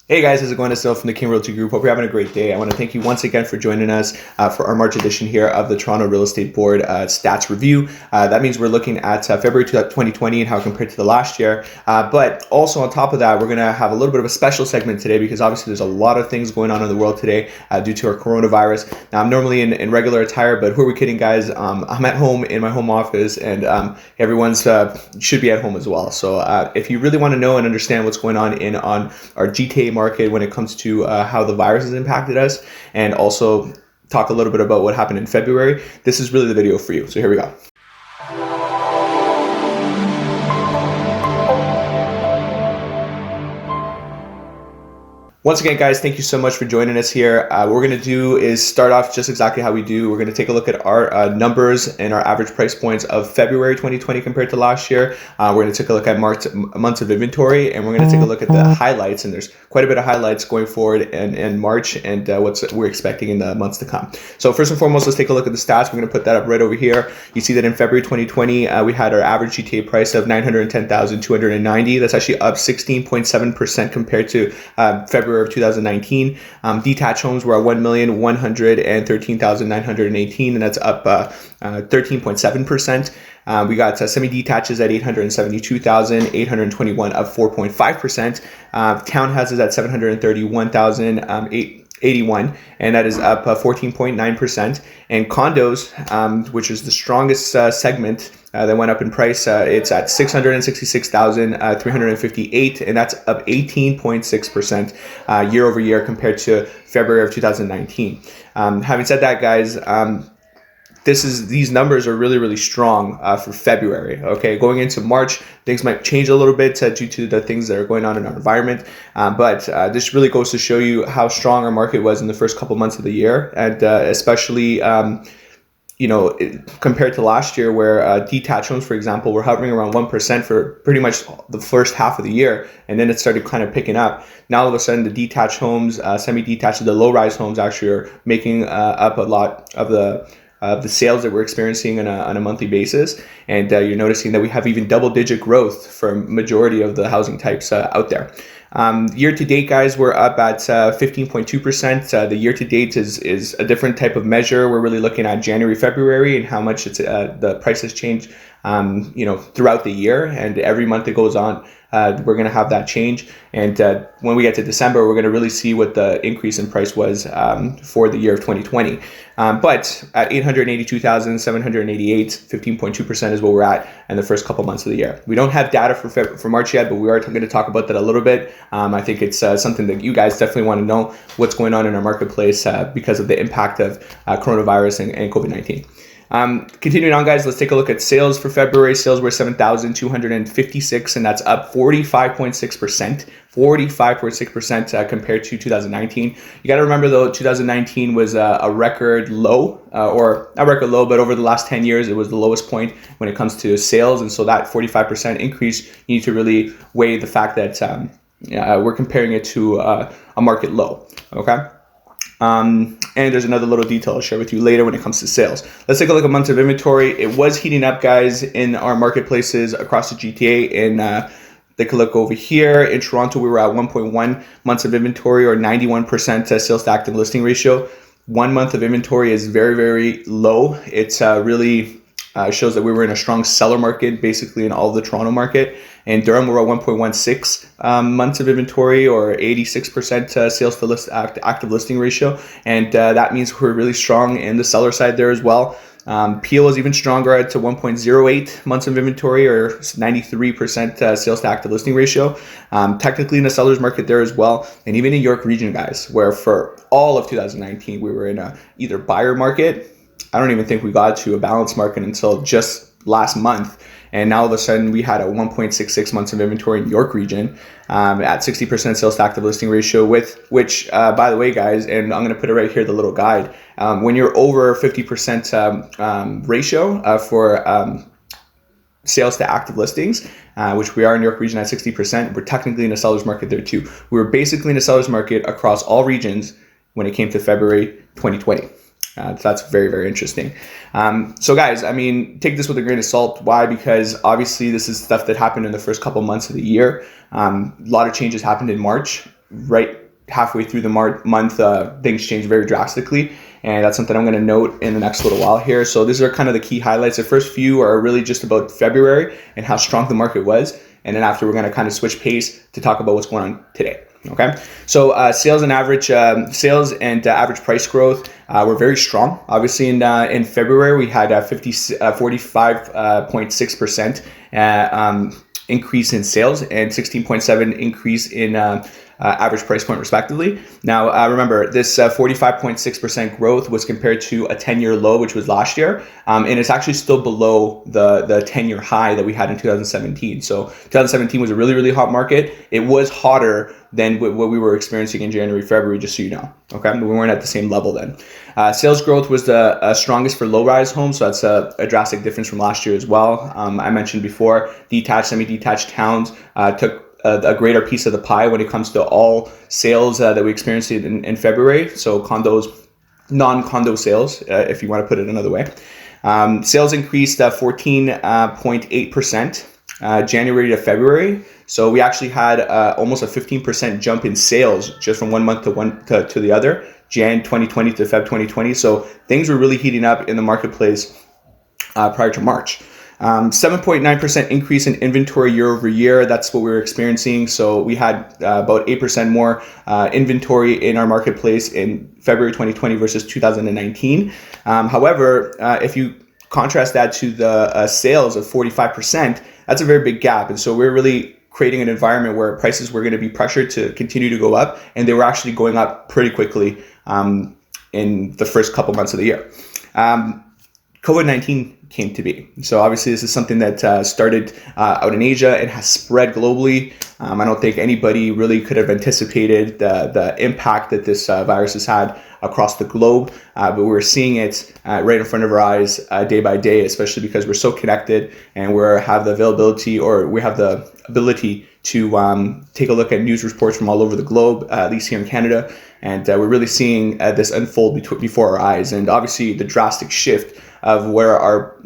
Hey guys, how's it going? It's Phil from the King Realty Group. Hope you're having a great day. I want to thank you once again for joining us for our March edition here of the Toronto Real Estate Board stats review. That means we're looking at February 2020 and how compared to the last year. But also on top of that, we're going to have a little bit of a special segment today because obviously there's a lot of things going on in the world today due to our coronavirus. Now, I'm normally in regular attire, but who are we kidding, guys? I'm at home in my home office and everyone's should be at home as well. So if you really want to know and understand what's going on on our GTA market when it comes to how the virus has impacted us, and also talk a little bit about what happened in February, this is really the video for you. So here we go. Once again, guys, thank you so much for joining us here. What we're going to do is start off just exactly how we do. We're going to take a look at our numbers and our average price points of February 2020 compared to last year. We're going to take a look at months of inventory, and we're going to take a look at the highlights. And there's quite a bit of highlights going forward in March and what we're expecting in the months to come. So first and foremost, let's take a look at the stats. We're going to put that up right over here. You see that in February 2020, we had our average GTA price of $910,290. That's actually up 16.7% compared to February of 2019. Detached homes were at $1,113,918, and that's up 13.7%. We got semi-detaches at $872,821, up 4.5%. Townhouses at $731,881, and that is up 14.9%. And condos, which is the strongest segment that went up in price, it's at $666,358, and that's up 18.6% year over year compared to February of 2019. Having said that, guys, these numbers are really strong for February. Okay, going into March, things might change a little bit due to the things that are going on in our environment. But this really goes to show you how strong our market was in the first couple months of the year, and especially compared to last year, where detached homes, for example, were hovering around 1% for pretty much the first half of the year, and then it started kind of picking up. Now all of a sudden, the detached homes, semi-detached, the low-rise homes actually are making up a lot of the sales that we're experiencing on a monthly basis, and you're noticing that we have even double-digit growth for majority of the housing types out there. Year to date, guys, we're up at 15.2%. The year to date is a different type of measure. We're really looking at January, February, and how much the price has changed, throughout the year, and every month that goes on, we're going to have that change. And when we get to December, we're going to really see what the increase in price was for the year of 2020. But at $882,788, 15.2% is what we're at in the first couple months of the year. We don't have data for March yet, but we are going to talk about that a little bit. I think it's something that you guys definitely want to know what's going on in our marketplace because of the impact of coronavirus and COVID-19. Continuing on, guys, let's take a look at sales for February. Sales were 7,256, and that's up 45.6%. 45.6% compared to 2019. You got to remember, though, 2019 was a record low, or not record low, but over the last 10 years, it was the lowest point when it comes to sales. And so that 45% increase, you need to really weigh the fact that we're comparing it to a market low. Okay. And there's another little detail I'll share with you later when it comes to sales. Let's take a look at months of inventory. It was heating up, guys, in our marketplaces across the GTA. Take a look over here. In Toronto, we were at 1.1 months of inventory, or 91% sales to active listing ratio. 1 month of inventory is very low. It's really shows that we were in a strong seller market, basically in all of the Toronto market. In Durham, we're at 1.16 months of inventory, or 86% sales to active listing ratio. And that means we're really strong in the seller side there as well. Peel is even stronger at 1.08 months of inventory, or 93% sales to active listing ratio. Technically in the seller's market there as well. And even in York region, guys, where for all of 2019, we were in a either buyer market. I don't even think we got to a balanced market until just last month. And now all of a sudden we had a 1.66 months of inventory in York region at 60% sales to active listing ratio, which, by the way, guys, and I'm going to put it right here, the little guide, when you're over 50% ratio for sales to active listings, which we are in York region at 60%, we're technically in a seller's market there too. We were basically in a seller's market across all regions when it came to February 2020. That's very interesting. So guys, I mean, take this with a grain of salt. Why? Because obviously this is stuff that happened in the first couple months of the year. A lot of changes happened in March. right halfway through the month, things changed very drastically. And that's something I'm going to note in the next little while here. So these are kind of the key highlights. The first few are really just about February and how strong the market was. And then after, we're going to kind of switch pace to talk about what's going on today. Okay, so sales and average price growth were very strong. Obviously, in February, we had a 45.6% increase in sales and 16.7% increase in average price point respectively. Now, remember, this 45.6% growth was compared to a 10-year low, which was last year, and it's actually still below the 10-year high that we had in 2017. So 2017 was a really, really hot market. It was hotter than what we were experiencing in January, February, just so you know. Okay, we weren't at the same level then. Sales growth was the strongest for low-rise homes, so that's a drastic difference from last year as well. I mentioned before, detached, semi-detached towns took a greater piece of the pie when it comes to all sales that we experienced in February. So condos, non-condo sales, if you want to put it another way. Sales increased 14.8% January to February. So we actually had almost a 15% jump in sales just from one month to the other, Jan 2020 to Feb 2020. So things were really heating up in the marketplace prior to March. 7.9% increase in inventory year over year. That's what we were experiencing. So we had about 8% more inventory in our marketplace in February 2020 versus 2019. However, if you contrast that to the sales of 45%, that's a very big gap. And so we're really creating an environment where prices were going to be pressured to continue to go up, and they were actually going up pretty quickly in the first couple months of the year. COVID-19 came to be. So obviously this is something that started out in Asia and has spread globally. I don't think anybody really could have anticipated the impact that this virus has had across the globe, but we're seeing it right in front of our eyes day by day, especially because we're so connected and we have the ability to take a look at news reports from all over the globe, at least here in Canada, and we're really seeing this unfold before our eyes. And obviously the drastic shift of where our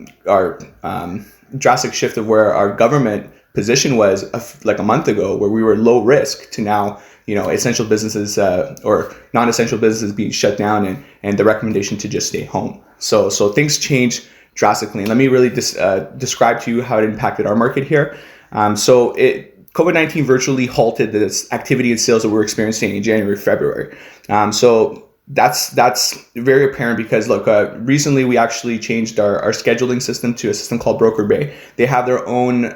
government position was like a month ago, where we were low risk, to now, essential businesses or non-essential businesses being shut down, and the recommendation to just stay home. So things changed drastically. And let me really describe to you how it impacted our market here. COVID-19 virtually halted this activity and sales that we're experiencing in January, February. So that's very apparent because look, recently we actually changed our scheduling system to a system called Broker Bay. They have their own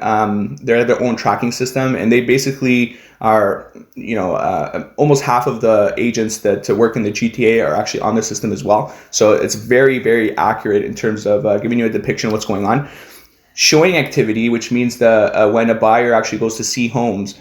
tracking system, and they basically are, almost half of the agents that work in the GTA are actually on the system as well. So it's very, very accurate in terms of giving you a depiction of what's going on. Showing activity, which means when a buyer actually goes to see homes,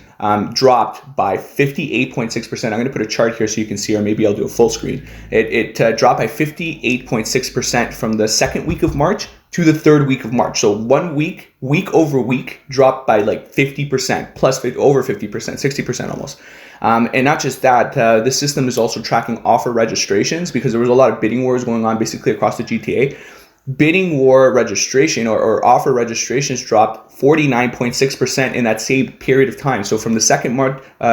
dropped by 58.6%. I'm going to put a chart here so you can see, or maybe I'll do a full screen. It dropped by 58.6% from the second week of March to the third week of March. So 1 week, week over week, dropped by like 50%, over 50%, 60% almost. And not just that, the system is also tracking offer registrations, because there was a lot of bidding wars going on basically across the GTA. Bidding war registration or offer registrations dropped 49.6% in that same period of time. So from the second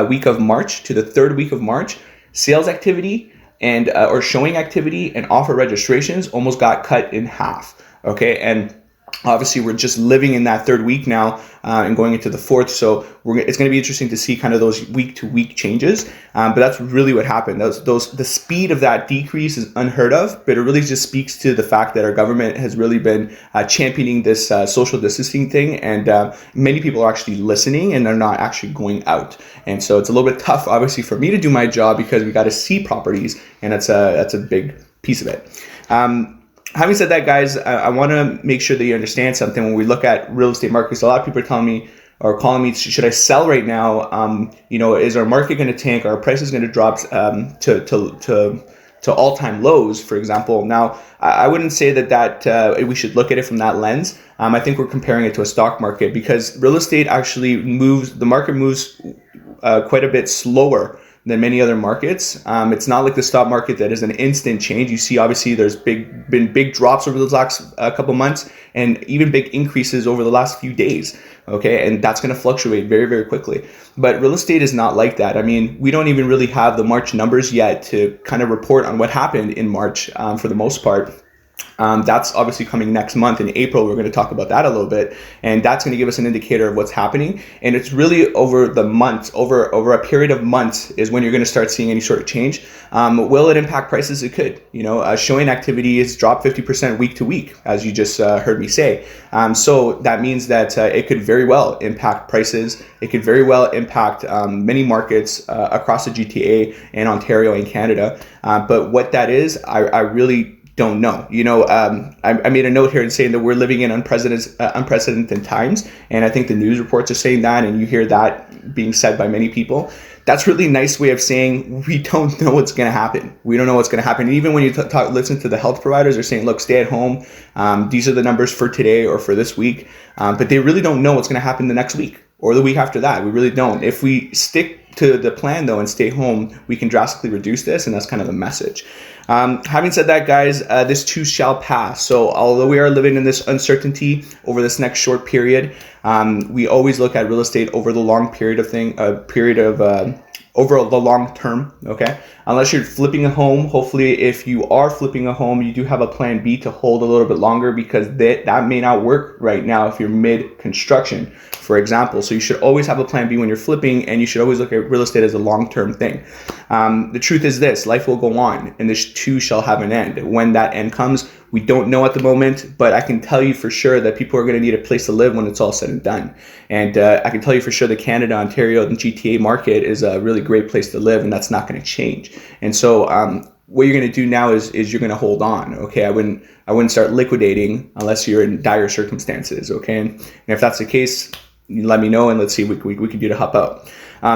week of March to the third week of March, sales activity and or showing activity and offer registrations almost got cut in half. Okay, and obviously we're just living in that third week now and going into the fourth. So it's going to be interesting to see kind of those week to week changes. But that's really what happened. The speed of that decrease is unheard of, but it really just speaks to the fact that our government has really been championing this social distancing thing. And many people are actually listening and they're not actually going out. And so it's a little bit tough, obviously, for me to do my job because we got to see properties, and that's a big piece of it. Having said that, guys, I want to make sure that you understand something when we look at real estate markets. A lot of people are telling me or calling me, should I sell right now? Is our market going to tank? Are our prices going to drop to all-time lows, for example? Now, I wouldn't say that we should look at it from that lens. I think we're comparing it to a stock market, because real estate actually moves, the market moves quite a bit slower than many other markets. It's not like the stock market that is an instant change. You see, obviously, there's been big drops over the last couple months, and even big increases over the last few days. Okay, and that's going to fluctuate very, very quickly. But real estate is not like that. I mean, we don't even really have the March numbers yet to kind of report on what happened in March for the most part. That's obviously coming next month in April. We're going to talk about that a little bit, and that's going to give us an indicator of what's happening. And it's really over the months, over a period of months, is when you're going to start seeing any sort of change. Will it impact prices? It could. Showing activity has dropped 50% week to week, as you just heard me say. So that means that it could very well impact prices. It could very well impact many markets across the GTA and Ontario and Canada. But what that is, I really don't know. I made a note here and saying that we're living in unprecedented times, and I think the news reports are saying that, and you hear that being said by many people. That's really a nice way of saying we don't know what's going to happen. We don't know what's going to happen. And even when you listen to the health providers, they're saying, look, stay at home. These are the numbers for today or for this week, but they really don't know what's going to happen the next week or the week after that. We really don't. If we stick to the plan though and stay home, we can drastically reduce this, and that's kind of the message. Having said that, guys, this too shall pass. So although we are living in this uncertainty over this next short period, we always look at real estate over the long period of over the long term, okay? Unless you're flipping a home, hopefully if you are flipping a home, you do have a plan B to hold a little bit longer, because that may not work right now if you're mid-construction, for example. So you should always have a plan B when you're flipping, and you should always look at real estate as a long-term thing. The truth is this: life will go on, and this too shall have an end. When that end comes, we don't know at the moment, but I can tell you for sure that people are going to need a place to live when it's all said and done. And I can tell you for sure that Canada, Ontario, and GTA market is a really great place to live, and that's not going to change. And so what you're going to do now is you're going to hold on. Okay, I wouldn't start liquidating unless you're in dire circumstances. Okay, and if that's the case, let me know, and let's see what we can do to help out.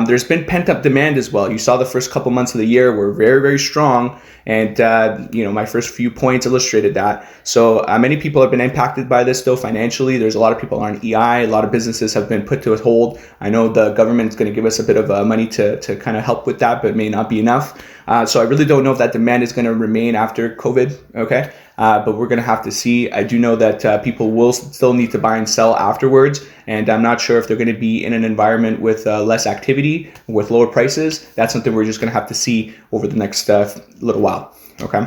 There's been pent-up demand as well. You saw the first couple months of the year were very, very strong, and my first few points illustrated that. So many people have been impacted by this though financially. There's a lot of people on EI. A lot of businesses have been put to a hold. I know the government's going to give us a bit of money to kind of help with that, but it may not be enough. So I really don't know if that demand is going to remain after COVID, okay? But we're going to have to see. I do know that people will still need to buy and sell afterwards, and I'm not sure if they're going to be in an environment with less activity, with lower prices. That's something we're just going to have to see over the next little while, okay?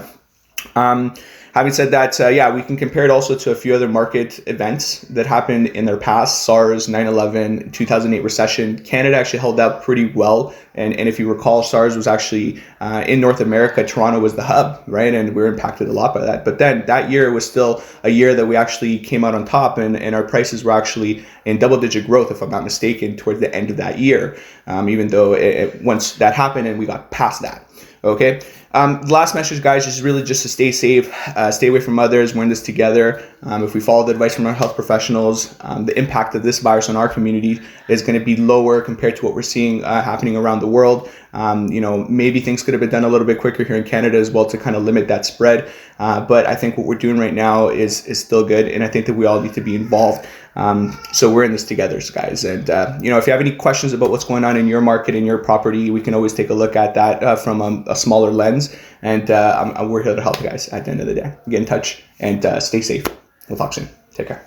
Having said that, we can compare it also to a few other market events that happened in their past: SARS, 9/11, 2008 recession. Canada actually held up pretty well. And if you recall, SARS was actually in North America. Toronto was the hub, right? And we were impacted a lot by that. But then that year was still a year that we actually came out on top, and our prices were actually in double-digit growth, if I'm not mistaken, towards the end of that year, even though once that happened and we got past that. Okay. The last message, guys, is really just to stay safe, stay away from others. We're in this together. If we follow the advice from our health professionals, the impact of this virus on our community is going to be lower compared to what we're seeing happening around the world. Maybe things could have been done a little bit quicker here in Canada as well to kind of limit that spread. But I think what we're doing right now is still good, and I think that we all need to be involved. So we're in this together, guys. And, if you have any questions about what's going on in your market, in your property, we can always take a look at that from a smaller lens. And we're here to help you guys at the end of the day. Get in touch and stay safe. We'll talk soon. Take care.